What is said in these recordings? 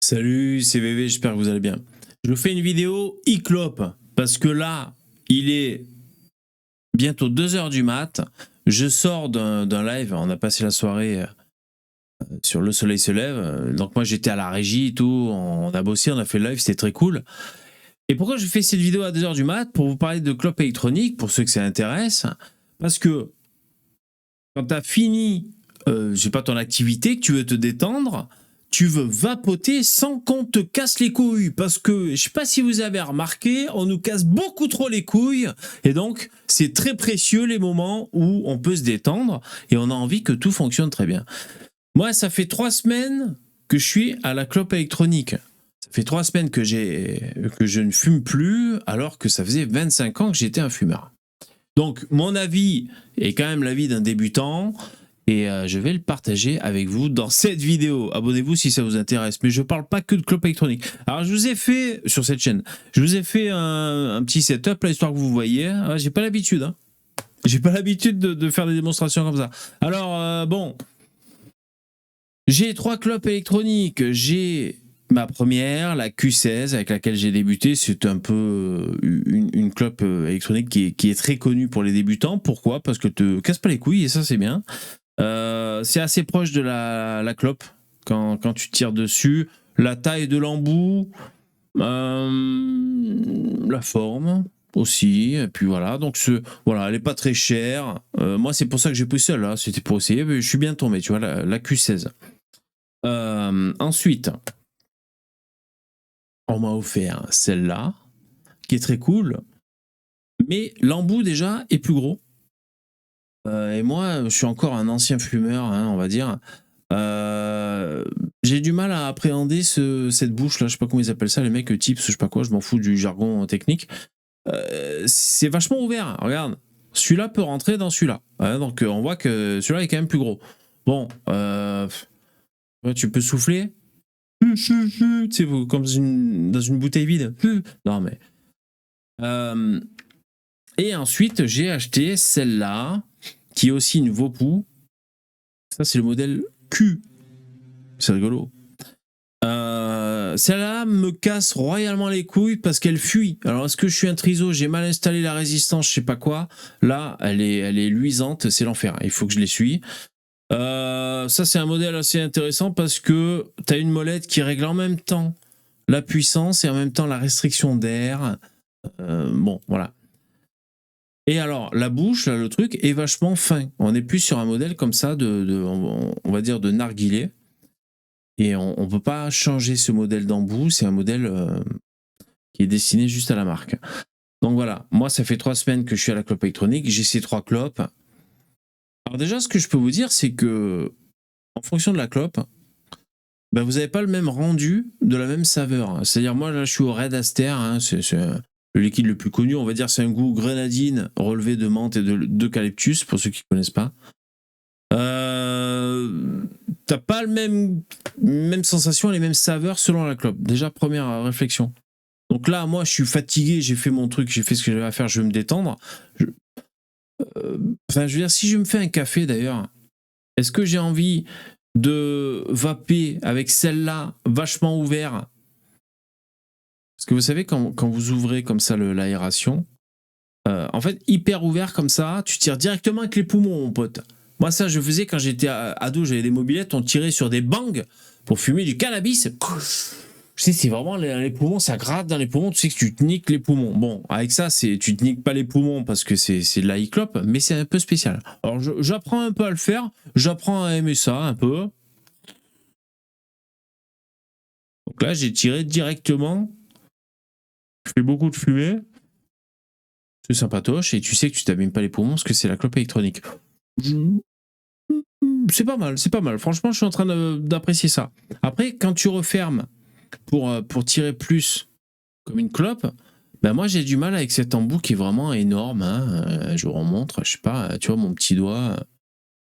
Salut, c'est VV, j'espère que vous allez bien. Je vous fais une vidéo e-clope parce que là, il est bientôt 2 heures du mat. Je sors d'un live, on a passé la soirée sur Le Soleil se lève. Donc moi j'étais à la régie et tout, on a bossé, on a fait le live, c'était très cool. Et pourquoi je fais cette vidéo à 2 heures du mat? Pour vous parler de clope électronique, pour ceux que ça intéresse. Parce que quand tu as fini, je sais pas, ton activité, que tu veux te détendre, tu veux vapoter sans qu'on te casse les couilles. Parce que, je sais pas si vous avez remarqué, on nous casse beaucoup trop les couilles. Et donc, c'est très précieux les moments où on peut se détendre et on a envie que tout fonctionne très bien. Moi, ça fait 3 semaines que je suis à la clope électronique. Ça fait 3 semaines que je ne fume plus, alors que ça faisait 25 ans que j'étais un fumeur. Donc, mon avis est quand même l'avis d'un débutant et je vais le partager avec vous dans cette vidéo. Abonnez-vous si ça vous intéresse, mais je ne parle pas que de clope électronique. Alors, je vous ai fait, sur cette chaîne, je vous ai fait un petit setup, là, histoire que vous voyez. Ah, j'ai pas l'habitude, hein. J'ai pas l'habitude de faire des démonstrations comme ça. Alors, bon, j'ai 3 clopes électroniques. J'ai ma première, la Q16, avec laquelle j'ai débuté. C'est un peu une clope électronique qui est très connue pour les débutants. Pourquoi? Parce que te casse pas les couilles et ça c'est bien. C'est assez proche de la clope quand tu tires dessus. La taille de l'embout, la forme aussi. Et puis voilà, donc voilà, elle est pas très chère. Moi c'est pour ça que j'ai pris celle-là. C'était pour essayer, mais je suis bien tombé, tu vois, la Q16. Ensuite, on m'a offert celle-là, qui est très cool, mais l'embout déjà est plus gros. Et moi, je suis encore un ancien fumeur, hein, on va dire. J'ai du mal à appréhender cette bouche-là, je sais pas comment ils appellent ça, les mecs tips, je sais pas quoi, je m'en fous du jargon technique. C'est vachement ouvert, regarde. Celui-là peut rentrer dans celui-là. Hein, donc on voit que celui-là est quand même plus gros. Bon, tu peux souffler. Tu sais, comme dans une bouteille vide. Non, mais. Et ensuite, j'ai acheté celle-là, qui est aussi une Vopou. Ça, c'est le modèle Q. C'est rigolo. Celle-là me casse royalement les couilles parce qu'elle fuit. Alors, est-ce que je suis un triso? J'ai mal installé la résistance, je sais pas quoi. Là, elle est luisante, c'est l'enfer. Il faut que je l'essuie. Ça, c'est un modèle assez intéressant parce que tu as une molette qui règle en même temps la puissance et en même temps la restriction d'air. Bon, voilà. Et alors, la bouche, là, le truc, est vachement fin. On n'est plus sur un modèle comme ça, on va dire, de narguilé. Et on ne peut pas changer ce modèle d'embout. C'est un modèle qui est destiné juste à la marque. Donc voilà, moi, ça fait 3 semaines que je suis à la clope électronique. J'ai ces 3 clopes. Alors déjà, ce que je peux vous dire, c'est que en fonction de la clope, ben, vous n'avez pas le même rendu de la même saveur. C'est-à-dire, moi, là, je suis au Red Aster. Hein, c'est le liquide le plus connu. On va dire c'est un goût grenadine relevé de menthe et d'eucalyptus, pour ceux qui ne connaissent pas. T'as pas le même sensation, les mêmes saveurs selon la clope. Déjà, première réflexion. Donc là, moi, je suis fatigué, j'ai fait mon truc, j'ai fait ce que j'avais à faire, je veux me détendre. Enfin, je veux dire, si je me fais un café, d'ailleurs, est-ce que j'ai envie de vaper avec celle-là, vachement ouvert? Parce que vous savez, quand vous ouvrez comme ça l'aération, en fait, hyper ouvert comme ça, tu tires directement avec les poumons, mon pote. Moi, ça, je faisais quand j'étais ado, j'avais des mobylettes, on tirait sur des bangs pour fumer du cannabis. Je sais, c'est vraiment les poumons, ça gratte dans les poumons, tu sais que tu te niques les poumons. Bon, avec ça, tu te niques pas les poumons parce que c'est de la e-clope, mais c'est un peu spécial. Alors, j'apprends un peu à le faire, j'apprends à aimer ça un peu. Donc là, j'ai tiré directement. Je fais beaucoup de fumée. C'est sympatoche et tu sais que tu t'abîmes pas les poumons parce que c'est la clope électronique. C'est pas mal, c'est pas mal. Franchement, je suis en train d'apprécier ça. Après, quand tu refermes pour tirer plus comme une clope, ben moi j'ai du mal avec cet embout qui est vraiment énorme. Hein. Je vous remontre, je sais pas, tu vois mon petit doigt,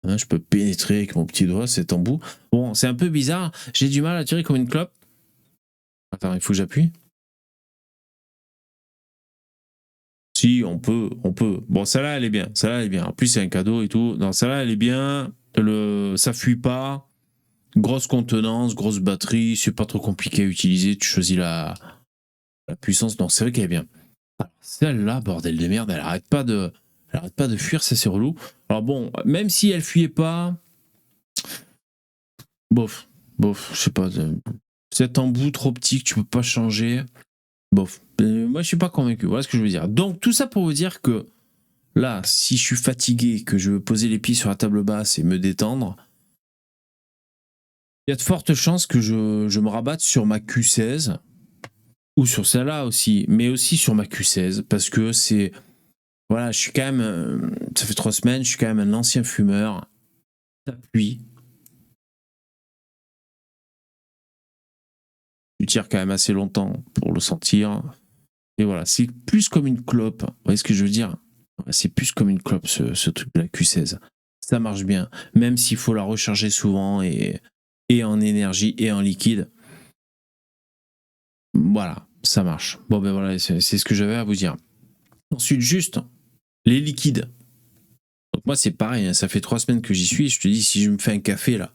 hein, je peux pénétrer avec mon petit doigt cet embout. Bon, c'est un peu bizarre. J'ai du mal à tirer comme une clope. Attends, il faut que j'appuie. Si, on peut. Bon, celle-là, elle est bien. Celle-là, elle est bien. En plus, c'est un cadeau et tout. Non, celle-là, elle est bien. Ça fuit pas. Grosse contenance, grosse batterie, c'est pas trop compliqué à utiliser, tu choisis la puissance. Non, c'est vrai qu'elle est bien. Alors, celle-là, bordel de merde, elle arrête pas de fuir, ça c'est relou. Alors bon, même si elle fuyait pas, bof, je sais pas, cet embout trop petit que tu peux pas changer, bof. Moi je suis pas convaincu, voilà ce que je veux dire. Donc tout ça pour vous dire que là, si je suis fatigué, que je veux poser les pieds sur la table basse et me détendre, il y a de fortes chances que je me rabatte sur ma Q16 ou sur celle-là aussi, mais aussi sur ma Q16 parce que c'est, voilà, je suis quand même, ça fait 3 semaines, je suis quand même un ancien fumeur. T'appuies, tu tires quand même assez longtemps pour le sentir. Et voilà, c'est plus comme une clope. Vous voyez ce que je veux dire? C'est plus comme une clope, ce truc de la Q16. Ça marche bien, même s'il faut la recharger souvent et en énergie et en liquide. Voilà, ça marche. Bon, ben voilà, c'est ce que j'avais à vous dire. Ensuite, juste les liquides. Donc moi, c'est pareil, hein, ça fait 3 semaines que j'y suis. Je te dis, si je me fais un café là,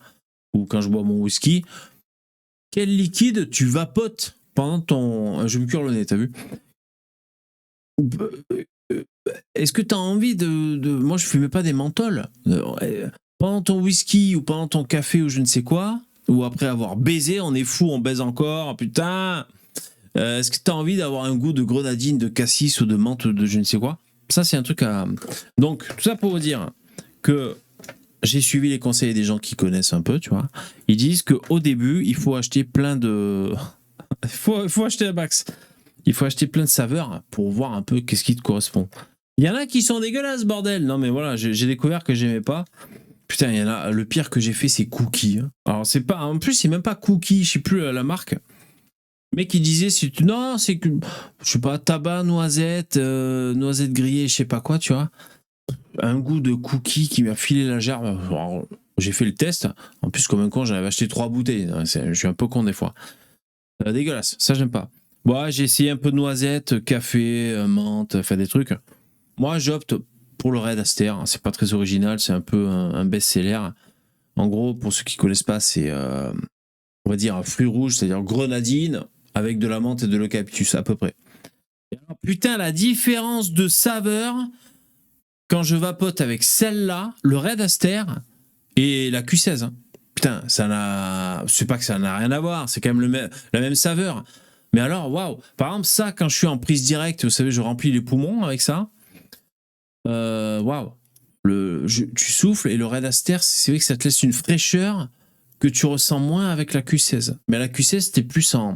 ou quand je bois mon whisky, quel liquide tu vapotes pendant ton... Je me cure le nez, t'as vu? Est-ce que tu as envie de... Moi, je fumais pas des menthols. Pendant ton whisky ou pendant ton café ou je ne sais quoi, ou après avoir baisé, on est fou, on baise encore, putain. Est-ce que tu as envie d'avoir un goût de grenadine, de cassis ou de menthe, de je ne sais quoi? Ça, c'est un truc à... Donc, tout ça pour vous dire que j'ai suivi les conseils des gens qui connaissent un peu, tu vois. Ils disent qu'au début, il faut acheter plein de... il faut acheter un max. Il faut acheter plein de saveurs pour voir un peu qu'est-ce qui te correspond. Il y en a qui sont dégueulasses, bordel. Non, mais voilà, j'ai découvert que j'aimais pas. Putain, il y en a. Le pire que j'ai fait, c'est Cookie. Alors, c'est pas. En plus, c'est même pas Cookie, je sais plus la marque. Mais qui disait, non, c'est que. Je sais pas, tabac, noisette, noisette grillée, je sais pas quoi, tu vois. Un goût de cookie qui m'a filé la gerbe. Alors, j'ai fait le test. En plus, comme un con, j'en avais acheté 3 bouteilles. Je suis un peu con des fois. Dégueulasse, ça, j'aime pas. Bon, j'ai essayé un peu de noisette, café, menthe, enfin des trucs. Moi, j'opte pour le Red Aster. C'est pas très original, c'est un peu un best-seller. En gros, pour ceux qui connaissent pas, c'est, on va dire, un fruit rouge, c'est-à-dire grenadine avec de la menthe et de l'eucalyptus à peu près. Et alors, putain, la différence de saveur quand je vapote avec celle-là, le Red Aster et la Q16. Hein. Putain, ça n'a, c'est pas que ça n'a rien à voir, c'est quand même la même saveur. Mais alors, waouh! Par exemple, ça, quand je suis en prise directe, vous savez, je remplis les poumons avec ça. Waouh! Tu souffles et le Red Aster, c'est vrai que ça te laisse une fraîcheur que tu ressens moins avec la Q16. Mais la Q16, c'était plus en.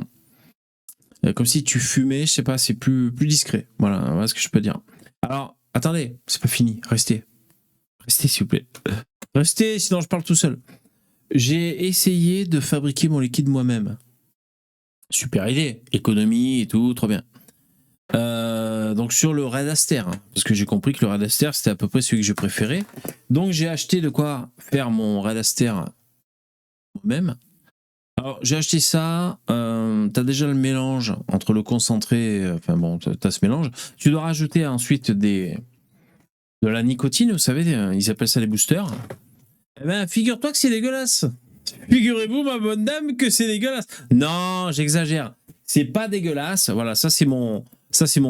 Comme si tu fumais, je sais pas, c'est plus discret. Voilà ce que je peux dire. Alors, attendez, c'est pas fini. Restez. Restez, s'il vous plaît. Restez, sinon je parle tout seul. J'ai essayé de fabriquer mon liquide moi-même. Super idée, économie et tout, trop bien. Donc sur le Red Aster, hein, parce que j'ai compris que le Red Aster c'était à peu près celui que je préférais. Donc j'ai acheté de quoi faire mon Red Aster moi-même. Alors j'ai acheté ça, t'as déjà le mélange entre le concentré, enfin bon, t'as ce mélange. Tu dois rajouter ensuite de la nicotine, vous savez, ils appellent ça des boosters. Eh ben figure-toi que c'est dégueulasse. Figurez-vous, ma bonne dame, que c'est dégueulasse. Non, j'exagère. C'est pas dégueulasse. Voilà, ça c'est mon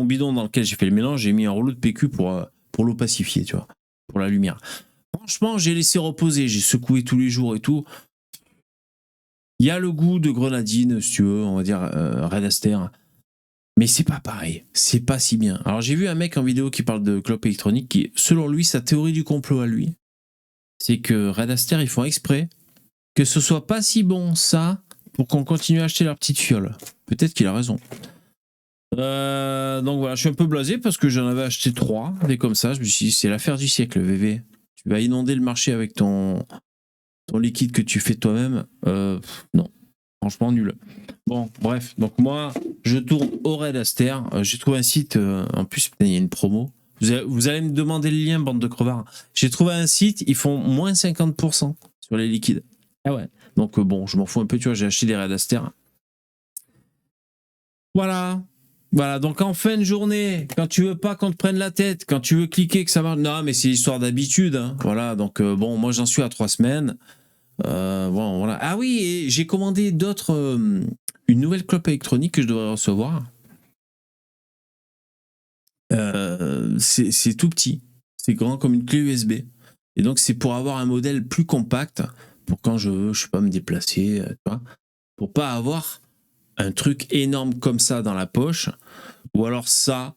bidon dans lequel j'ai fait le mélange. J'ai mis un rouleau de PQ pour l'opacifier, tu vois, pour la lumière. Franchement, j'ai laissé reposer. J'ai secoué tous les jours et tout. Il y a le goût de grenadine, si tu veux, on va dire Red Aster. Mais c'est pas pareil. C'est pas si bien. Alors j'ai vu un mec en vidéo qui parle de clope électronique qui, selon lui, sa théorie du complot à lui, c'est que Red Aster, ils font exprès que ce soit pas si bon ça pour qu'on continue à acheter leur petite fiole. Peut-être qu'il a raison. Donc voilà, je suis un peu blasé parce que j'en avais acheté 3, des comme ça. Je me suis dit, c'est l'affaire du siècle, VV. Tu vas inonder le marché avec ton liquide que tu fais toi-même. Non, franchement nul. Bon, bref, donc moi, je tourne au Red Aster. J'ai trouvé un site, en plus, il y a une promo. Vous allez me demander le lien, bande de crevards. J'ai trouvé un site, ils font moins 50% sur les liquides. Ah ouais. Donc bon, je m'en fous un peu, tu vois, j'ai acheté des Red Aster. Voilà. Voilà, donc en fin de journée, quand tu veux pas qu'on te prenne la tête, quand tu veux cliquer que ça marche, non mais c'est histoire d'habitude. Hein. Voilà, donc bon, moi j'en suis à 3 semaines. Bon, voilà. Ah oui, et j'ai commandé d'autres... une nouvelle clope électronique que je devrais recevoir. C'est tout petit. C'est grand comme une clé USB. Et donc, c'est pour avoir un modèle plus compact, pour quand je veux, je sais pas, me déplacer, tu vois, pour pas avoir un truc énorme comme ça dans la poche, ou alors ça,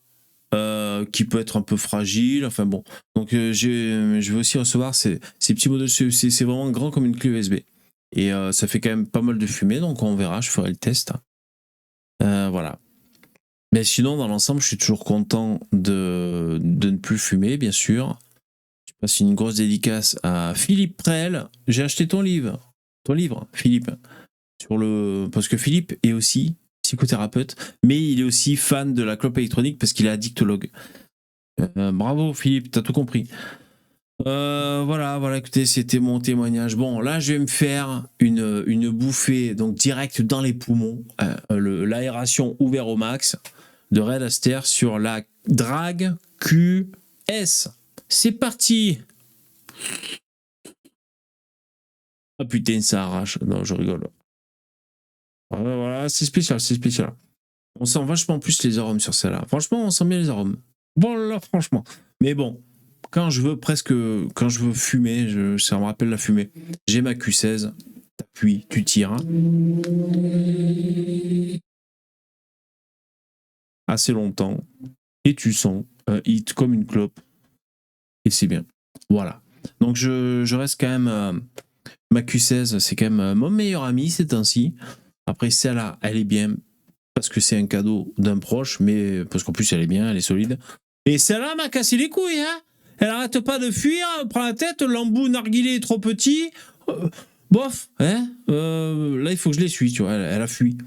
qui peut être un peu fragile, enfin bon. Donc, je vais aussi recevoir ces petits modèles, c'est vraiment grand comme une clé USB. Et ça fait quand même pas mal de fumée, donc on verra, je ferai le test. Voilà. Mais sinon, dans l'ensemble, je suis toujours content de ne plus fumer, bien sûr. Je passe une grosse dédicace à Philippe Prel. J'ai acheté ton livre, Philippe, parce que Philippe est aussi psychothérapeute, mais il est aussi fan de la clope électronique parce qu'il est addictologue. Bravo Philippe, t'as tout compris. Voilà, écoutez, c'était mon témoignage. Bon, là, je vais me faire une bouffée, donc direct dans les poumons, l'aération ouverte au max de Red Aster sur la Drag QS. C'est parti. Ah putain, ça arrache. Non, je rigole. Voilà, c'est spécial, c'est spécial. On sent vachement plus les arômes sur celle-là. Franchement, on sent bien les arômes. Bon là, franchement. Mais bon, quand je veux fumer, ça me rappelle la fumée. J'ai ma Q16, t'appuies, tu tires. Assez longtemps. Et tu sens un hit comme une clope. Et c'est bien. Voilà. Donc je reste quand même... ma Q16, c'est quand même mon meilleur ami ces temps-ci. Après, celle-là, elle est bien parce que c'est un cadeau d'un proche, mais parce qu'en plus, elle est bien, elle est solide. Et celle-là m'a cassé les couilles, hein. Elle arrête pas de fuir, elle prend la tête, l'embout narguilé est trop petit. Bof, hein. Là, il faut que je l'essuie, tu vois, elle a fui.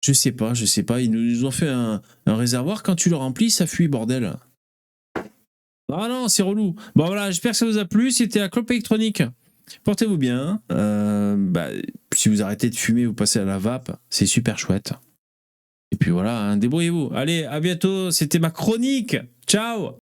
Je sais pas, ils nous ont fait un réservoir, quand tu le remplis, ça fuit, bordel. Ah non, c'est relou. Bon voilà, j'espère que ça vous a plu, c'était la clope électronique. Portez-vous bien. Si vous arrêtez de fumer, vous passez à la vape, c'est super chouette. Et puis voilà, hein, débrouillez-vous. Allez, à bientôt. C'était ma chronique. Ciao.